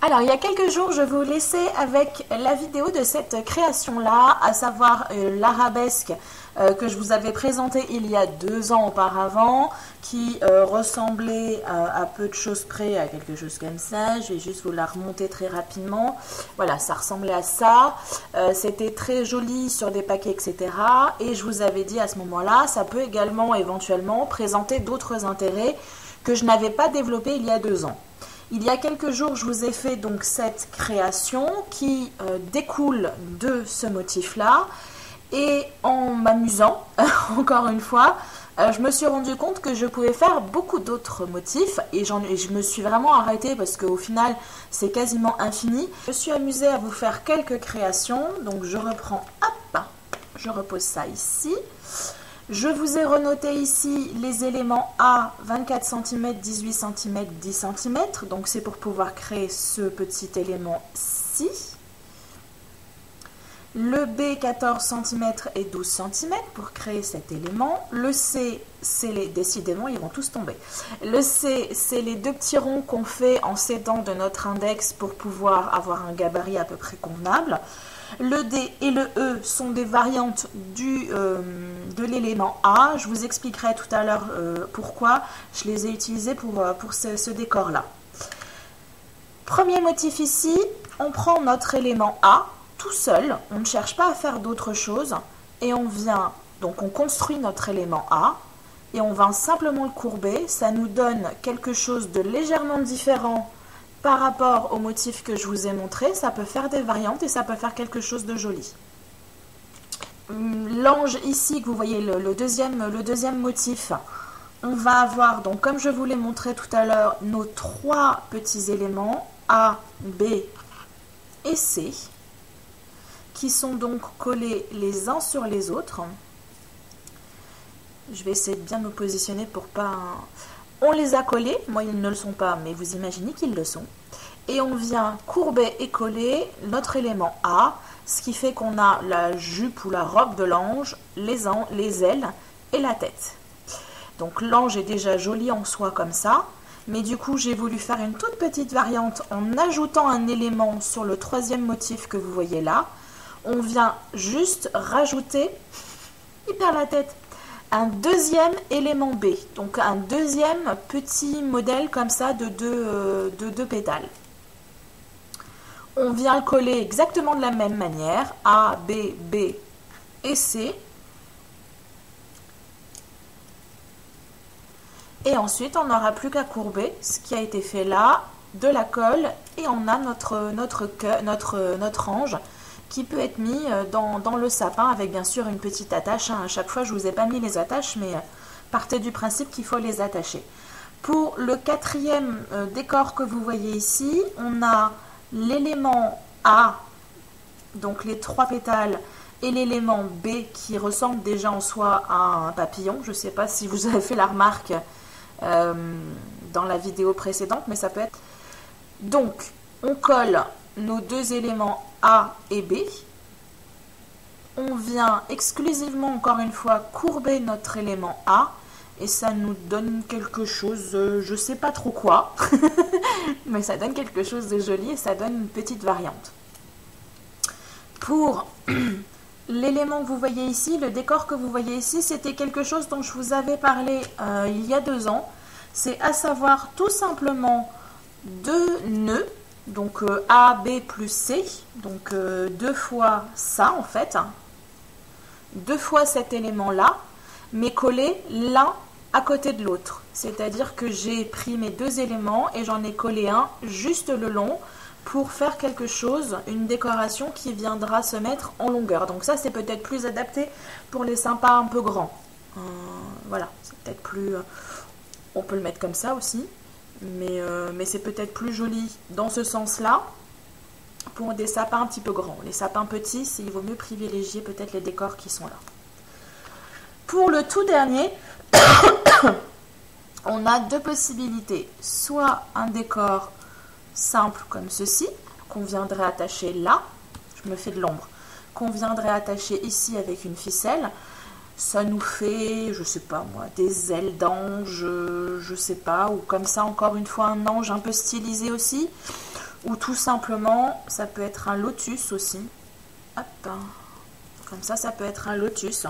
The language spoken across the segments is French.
Alors, il y a quelques jours, je vous laissais avec la vidéo de cette création-là, à savoir l'arabesque que je vous avais présentée il y a 2 ans auparavant, qui ressemblait à peu de choses près à quelque chose comme ça. Je vais juste vous la remonter très rapidement. Voilà, ça ressemblait à ça. C'était très joli sur des paquets, etc. Et je vous avais dit à ce moment-là, ça peut également, éventuellement, présenter d'autres intérêts que je n'avais pas développés il y a 2 ans. Il y a quelques jours, je vous ai fait donc cette création qui découle de ce motif-là. Et en m'amusant, encore une fois, je me suis rendu compte que je pouvais faire beaucoup d'autres motifs. Et je me suis vraiment arrêtée parce qu'au final, c'est quasiment infini. Je me suis amusée à vous faire quelques créations. Donc je reprends, hop, je repose ça ici. Je vous ai renoté ici les éléments A, 24 cm, 18 cm, 10 cm. Donc c'est pour pouvoir créer ce petit élément-ci. Le B, 14 cm et 12 cm pour créer cet élément. Le C, c'est les... Décidément, ils vont tous tomber. Le C, c'est les 2 petits ronds qu'on fait en s'aidant de notre index pour pouvoir avoir un gabarit à peu près convenable. Le D et le E sont des variantes de l'élément A. Je vous expliquerai tout à l'heure pourquoi je les ai utilisés pour ce décor-là. Premier motif ici, on prend notre élément A tout seul. On ne cherche pas à faire d'autre chose. Et on vient, donc on construit notre élément A. Et on va simplement le courber. Ça nous donne quelque chose de légèrement différent par rapport au motif que je vous ai montré. Ça peut faire des variantes et ça peut faire quelque chose de joli. L'ange ici, que vous voyez le deuxième motif, on va avoir, donc comme je vous l'ai montré tout à l'heure, nos 3 petits éléments, A, B et C, qui sont donc collés les uns sur les autres. Je vais essayer de bien me positionner pour pas... On les a collés, moi ils ne le sont pas, mais vous imaginez qu'ils le sont. Et on vient courber et coller notre élément A, ce qui fait qu'on a la jupe ou la robe de l'ange, les ailes et la tête. Donc l'ange est déjà joli en soi comme ça, mais du coup j'ai voulu faire une toute petite variante en ajoutant un élément sur le 3e motif que vous voyez là. On vient juste rajouter, il perd la tête, un 2e élément B, donc un 2e petit modèle comme ça de deux pétales. On vient le coller exactement de la même manière, A, B, B et C. Et ensuite, on n'aura plus qu'à courber ce qui a été fait là, de la colle, et on a notre ange qui peut être mis dans le sapin avec bien sûr une petite attache. À chaque fois, je ne vous ai pas mis les attaches, mais partez du principe qu'il faut les attacher. Pour le 4e décor que vous voyez ici, on a l'élément A, donc les 3 pétales, et l'élément B qui ressemble déjà en soi à un papillon. Je ne sais pas si vous avez fait la remarque dans la vidéo précédente, mais ça peut être... Donc, on colle nos 2 éléments A et B. On vient exclusivement, encore une fois, courber notre élément A. Et ça nous donne quelque chose, je ne sais pas trop quoi, mais ça donne quelque chose de joli et ça donne une petite variante. Pour l'élément que vous voyez ici, le décor que vous voyez ici, c'était quelque chose dont je vous avais parlé il y a 2 ans. C'est à savoir tout simplement 2 nœuds, donc A, B plus C, donc 2 fois ça en fait, 2 fois cet élément-là, mais collés l'un à côté de l'autre. C'est-à-dire que j'ai pris mes 2 éléments et j'en ai collé un juste le long pour faire quelque chose, une décoration qui viendra se mettre en longueur. Donc ça, c'est peut-être plus adapté pour les sympas un peu grands. Voilà, c'est peut-être plus... on peut le mettre comme ça aussi, mais c'est peut-être plus joli dans ce sens-là pour des sapins un petit peu grands. Les sapins petits, il vaut mieux privilégier peut-être les décors qui sont là. Pour le tout dernier, on a 2 possibilités. Soit un décor simple comme ceci, qu'on viendrait attacher là, je me fais de l'ombre, qu'on viendrait attacher ici avec une ficelle. Ça nous fait, je sais pas moi, des ailes d'ange, je sais pas, ou comme ça encore une fois un ange un peu stylisé aussi. ou tout simplement, ça peut être un lotus aussi. Hop, comme ça peut être un lotus.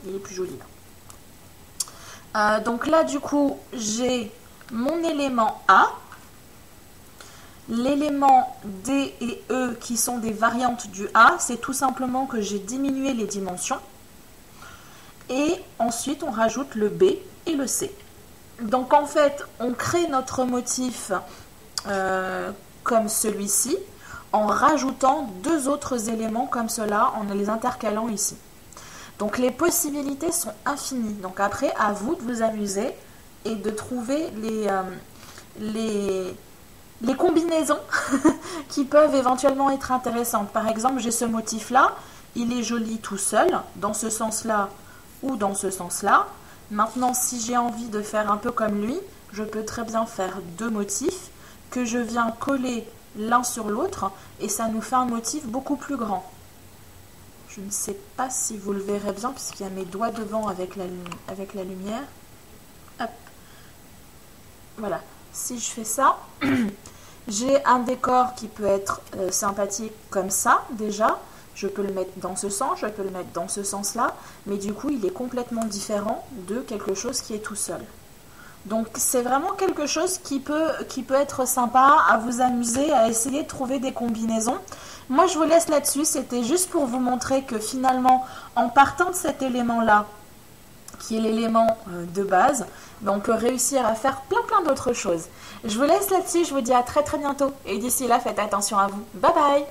Il est plus joli là. Donc là, du coup, j'ai mon élément A, l'élément D et E qui sont des variantes du A, c'est tout simplement que j'ai diminué les dimensions. Et ensuite, on rajoute le B et le C. Donc en fait, on crée notre motif comme celui-ci en rajoutant deux autres éléments comme cela, en les intercalant ici. Donc les possibilités sont infinies. Donc après, à vous de vous amuser et de trouver les combinaisons qui peuvent éventuellement être intéressantes. Par exemple, j'ai ce motif-là, il est joli tout seul, dans ce sens-là ou dans ce sens-là. Maintenant, si j'ai envie de faire un peu comme lui, je peux très bien faire deux motifs que je viens coller l'un sur l'autre et ça nous fait un motif beaucoup plus grand. Je ne sais pas si vous le verrez bien puisqu'il y a mes doigts devant avec la lumière. Hop. Voilà. Si je fais ça, j'ai un décor qui peut être sympathique comme ça déjà. Je peux le mettre dans ce sens, je peux le mettre dans ce sens-là, mais du coup, il est complètement différent de quelque chose qui est tout seul. Donc, c'est vraiment quelque chose qui peut être sympa, à vous amuser, à essayer de trouver des combinaisons. Moi, je vous laisse là-dessus. C'était juste pour vous montrer que finalement, en partant de cet élément-là, qui est l'élément de base, on peut réussir à faire plein d'autres choses. Je vous laisse là-dessus. Je vous dis à très bientôt. Et d'ici là, faites attention à vous. Bye bye!